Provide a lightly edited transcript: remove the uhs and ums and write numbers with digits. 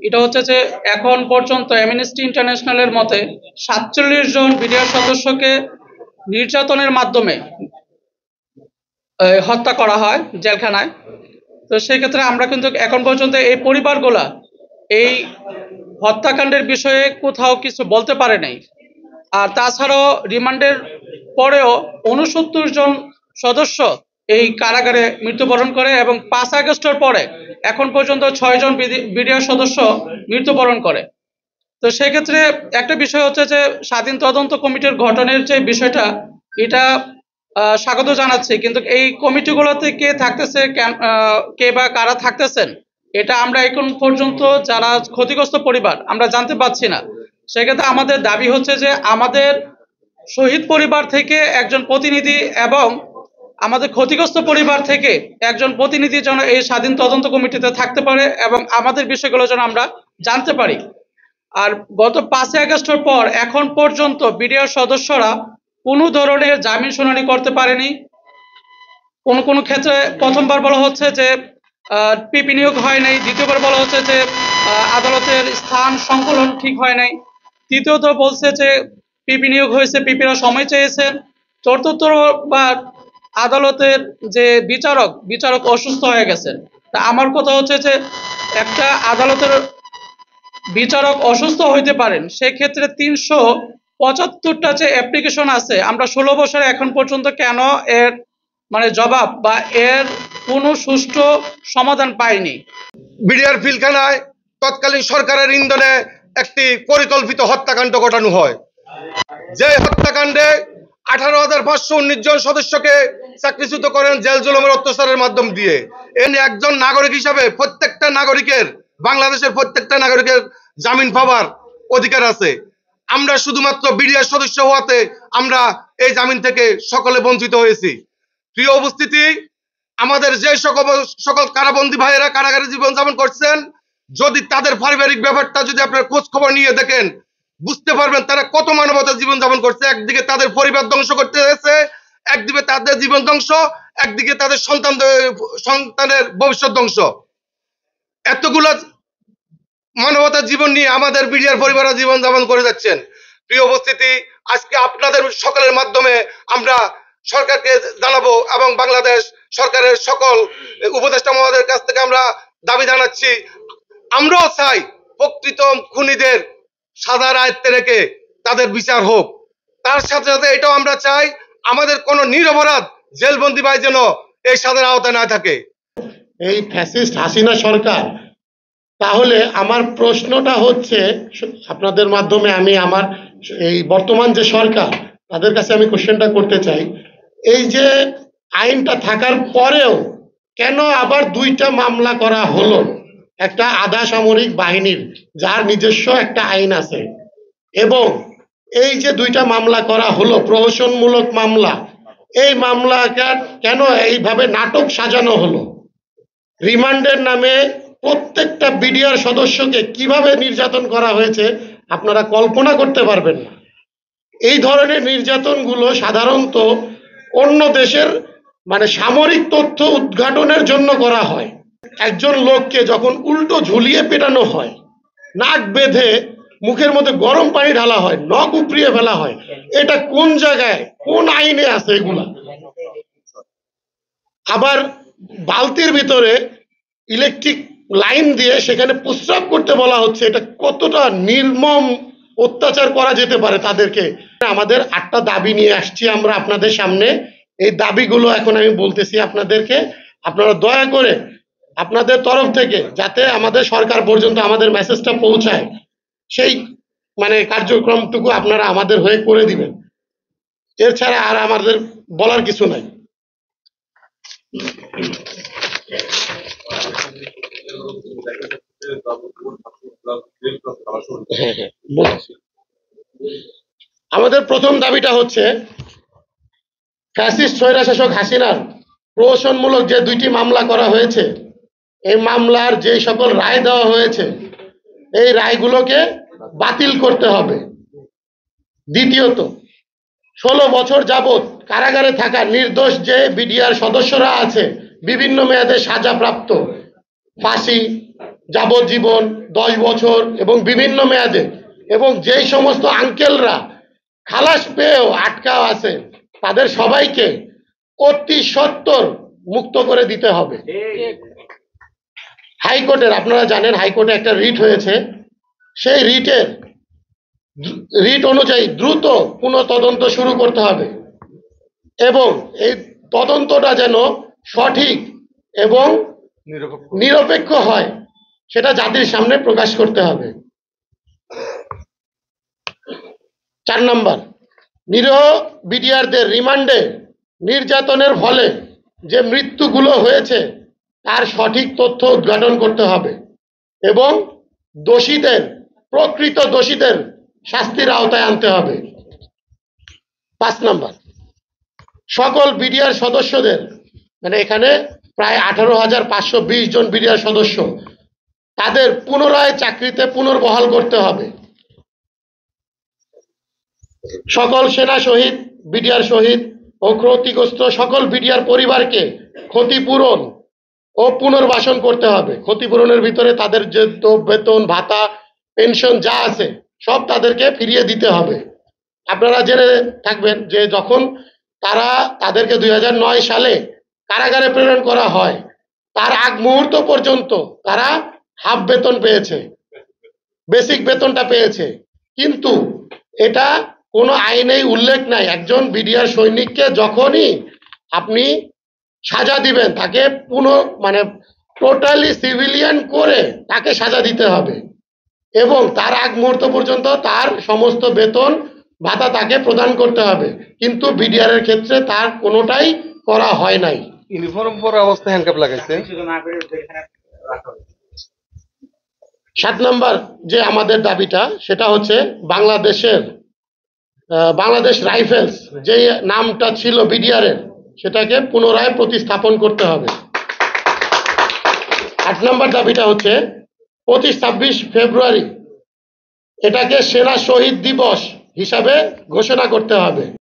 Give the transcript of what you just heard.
এটা হচ্ছে যে এখন পর্যন্ত অ্যামনেস্টি ইন্টারন্যাশনালের মতে ৪৭ জন বিডিআর সদস্যকে নির্যাতনের মাধ্যমে হত্যা করা হয় জেলখানায়। তো সেক্ষেত্রে আমরা কিন্তু এখন পর্যন্ত এই পরিবারগুলা এই হত্যাকাণ্ডের বিষয়ে কোথাও কিছু বলতে পারে নাই। আর তাছাড়াও রিমান্ডের পরেও ৬৯ জন সদস্য এই কারাগারে মৃত্যুবরণ করে এবং ৫ আগস্টের পরে এখন পর্যন্ত ৬ জন বিডিআর সদস্য মৃত্যুবরণ করে। তো সেক্ষেত্রে একটা বিষয় হচ্ছে যে স্বাধীন তদন্ত কমিটির গঠনের যে বিষয়টা, এটা স্বাগত জানাচ্ছি, কিন্তু এই কমিটিগুলোতে কে থাকতেছে, কে বা কারা থাকতেছেন, এটা আমরা এখন পর্যন্ত যারা ক্ষতিগ্রস্ত পরিবার আমরা জানতে পারছি না। সেক্ষেত্রে আমাদের দাবি হচ্ছে যে আমাদের শহীদ পরিবার থেকে একজন প্রতিনিধি এবং আমাদের ক্ষতিগ্রস্ত পরিবার থেকে একজন প্রতিনিধি যেন এই স্বাধীন তদন্ত কমিটিতে থাকতে পারে এবং আমাদের বিষয়গুলো যেন আমরা জানতে পারি। আর গত ৫ আগস্টের পর এখন পর্যন্ত বিডিআর সদস্যরা কোনো ধরনের জামিন শুনানি করতে পারেনি। কোনো ক্ষেত্রে প্রথমবার বলা হচ্ছে যে পিপি নিয়োগ হয় নাই, দ্বিতীয়বার বলা হচ্ছে যে আদালতের স্থান সংকলন ঠিক হয় নাই, তৃতীয়ত বলছে যে পিপি নিয়োগ হয়েছে, পিপিরা সময় চেয়েছেন, চতুর্থবার আদালতের যে বিচারক অসুস্থ হয়ে গেছেন। তা আমার কথা হচ্ছে যে একটা আদালতের বিচারক অসুস্থ হইতে পারেন, সেক্ষেত্রে ৩৭৫টা যে অ্যাপ্লিকেশন আছে, আমরা ১৬ বছরে এখন পর্যন্ত কেন এর জবাব বা এর কোনো সুষ্ঠু সমাধান পাইনি। বিডিআর পিলখানায় তৎকালীন সরকারের ইন্ধনে একটি পরিকল্পিত হত্যাকাণ্ড ঘটানো হয়, যে হত্যাকাণ্ডে ১৮,৫১৯ জন সদস্যকে চাকরিচ্যুত করেন জেল জুলুমের অত্যাচারের মাধ্যম দিয়ে। এনে একজন নাগরিক হিসাবে প্রত্যেকটা নাগরিকের, বাংলাদেশের প্রত্যেকটা নাগরিকের জামিন পাওয়ার অধিকার আছে। আমরা শুধুমাত্র বিডিআর সদস্য হওয়াতে আমরা এই জামিন থেকে সকলে বঞ্চিত হয়েছি। প্রিয় উপস্থিতি, আমাদের যে সকল কারাবন্দী ভাইয়েরা কারাগারে জীবনযাপন করছেন, যদি তাদের পারিবারিক ব্যাপারটা যদি আপনার খোঁজ খবর নিয়ে দেখেন, বুঝতে পারবেন তারা কত মানবতার জীবনযাপন করছে। একদিকে তাদের পরিবার ধ্বংস করতে হয়েছে, একদিকে তাদের জীবন ধ্বংস, একদিকে তাদের সন্তানের ভবিষ্যৎ ধ্বংস। এতগুলা মানবতার জীবন নিয়ে আমাদের বিডিআর পরিবারের জীবনযাপন করে যাচ্ছেন। প্রিয় উপস্থিতি, আজকে আপনাদের সকলের মাধ্যমে আমরা সরকারকে জানাবো এবং বাংলাদেশ সরকারের সকল উপদেষ্টা মহোদয়ের কাছ থেকে আমরা দাবি জানাচ্ছি, আমরাও চাই প্রকৃত খুনিদের সাজার আয়ত্তে রেখে তাদের বিচার হোক। তার সাথে সাথে এটাও আমরা চাই আমাদের কোনো নিরপরাধ জেলবন্দি ভাই যেন এই সাজার আওতায় না থাকে। এই ফ্যাসিস্ট হাসিনা সরকার, তাহলে আমার প্রশ্নটা হচ্ছে আপনাদের মাধ্যমে আমি আমার এই বর্তমান যে সরকার তাদের কাছে আমি কোশ্চেনটা করতে চাই, এই যে আইনটা থাকার পরেও কেন আবার ২টা মামলা করা হলো? একটা আধা সামরিক বাহিনীর যার নিজস্ব একটা আইন আছে, এবং এই যে ২টা মামলা করা হলো প্রহসনমূলক মামলা, এই মামলাটা কেন এইভাবে নাটক সাজানো হলো? রিমান্ডের নামে প্রত্যেকটা বিডিআর সদস্যকে কিভাবে নির্যাতন করা হয়েছে আপনারা কল্পনা করতে পারবেন না। এই ধরনের নির্যাতনগুলো সাধারণত অন্য দেশের সামরিক তথ্য উদ্ঘাটনের জন্য করা হয়। একজন লোককে যখন উল্টো ঝুলিয়ে পেটানো হয়, নাক বেঁধে মুখের মধ্যে গরম পানি ঢালা হয়, নখ উপড়িয়ে ফেলা হয়, এটা কোন জায়গায় কোন আইনে আছে এগুলা? আবার বালতির ভিতরে ইলেকট্রিক লাইন দিয়ে সেখানে প্রস্রাব করতে বলা হচ্ছে, এটা কতটা নির্মম অত্যাচার করা যেতে পারে তাদেরকে। আমাদের 8টা দাবি নিয়ে আসছি আমরা আপনাদের সামনে। এই দাবিগুলো এখন আমি বলতেছি আপনাদেরকে, আপনারা দয়া করে আপনাদের তরফ থেকে যাতে আমাদের সরকার পর্যন্ত আমাদের মেসেজটা পৌঁছায়, সেই কার্যক্রমটুকু আপনারা আমাদের হয়ে করে দিবেন। এর ছাড়া আর আমাদের বলার কিছু নাই। আমাদের প্রথম দাবিটা হচ্ছে ফ্যাসিস্ট স্বৈরশাসক হাসিনার প্রহসনমূলক যে 2টি মামলা করা হয়েছে, এই মামলার যে সকল রায় দেওয়া হয়েছে এই রায়গুলোকে বাতিল করতে হবে। দ্বিতীয়ত, 16 বছর যাবৎ কারাগারে থাকা নির্দোষ যে বিডিআর সদস্যরা আছে, বিভিন্ন মেয়াদে সাজাপ্রাপ্ত, ফাঁসি, যাবজ্জীবন, 10 বছর এবং বিভিন্ন মেয়াদে, এবং যেই সমস্ত আঙ্কেলরা খালাস পেয়েও আটকা আছে তাদের সবাইকে অতি সত্বর মুক্ত করে দিতে হবে। হাইকোর্টের, আপনারা জানেন হাইকোর্টে একটা রিট হয়েছে, সেই রিট অনুযায়ী দ্রুত পুনঃতদন্ত শুরু করতে হবে এবং এই তদন্তটা যেন সঠিক এবং নিরপেক্ষ হয় সেটা জাতির সামনে প্রকাশ করতে হবে। 4 নম্বর, নিরীহ বিডিআরদের রিমান্ডে নির্যাতনের ফলে যে মৃত্যুগুলো হয়েছে তার সঠিক তথ্য উদ্ঘাটন করতে হবে এবং প্রকৃত দোষীদের শাস্তির আওতায় আনতে হবে। 5 নম্বর, সকল বিডিআর সদস্যদের, মানে এখানে প্রায় 18,520 জন বিডিআর সদস্য, তাদের পুনরায় চাকরিতে পুনর্বহাল করতে হবে। সকল সেনা শহীদ, বিডিআর শহীদ ও ক্ষতিগ্রস্ত সকল বিডিআর পরিবারকে ক্ষতিপূরণ ও পুনর্বাসন করতে হবে। ক্ষতিপূরণের ভিতরে তাদের যে বেতন, ভাতা, পেনশন যা আছে সব তাদেরকে ফিরিয়ে দিতে হবে। আপনারা জেনে থাকবেন যে যখন তাদেরকে 2009 সালে কারাগারে প্রেরণ করা হয়, তার আগ মুহূর্ত পর্যন্ত তারা হাফ বেতন পেয়েছে, বেসিক বেতনটা পেয়েছে, কিন্তু এটা কোনো আইনেই উল্লেখ নাই। একজন বিডিআর সৈনিককে যখনই আপনি সাজা দিবেন তাকে টোটালি সিভিলিয়ান করে তাকে সাজা দিতে হবে এবং তার আগ মুহূর্ত পর্যন্ত তার সমস্ত বেতন ভাতা তাকে প্রদান করতে হবে, কিন্তু বিডিআর এর ক্ষেত্রে তার কোনোটাই করা হয় নাই। ইউনিফর্ম পরা অবস্থায় হ্যান্ডকাপ লাগাইছে। 7 নম্বর যে আমাদের দাবিটা সেটা হচ্ছে বাংলাদেশ রাইফেলস যে নামটা ছিল বিডিআর এর সেটাকে পুনরায় প্রতিস্থাপন করতে হবে। 8 নম্বর দাবিটা হচ্ছে 25-26 ফেব্রুয়ারি এটাকে সেনা শহীদ দিবস হিসাবে ঘোষণা করতে হবে।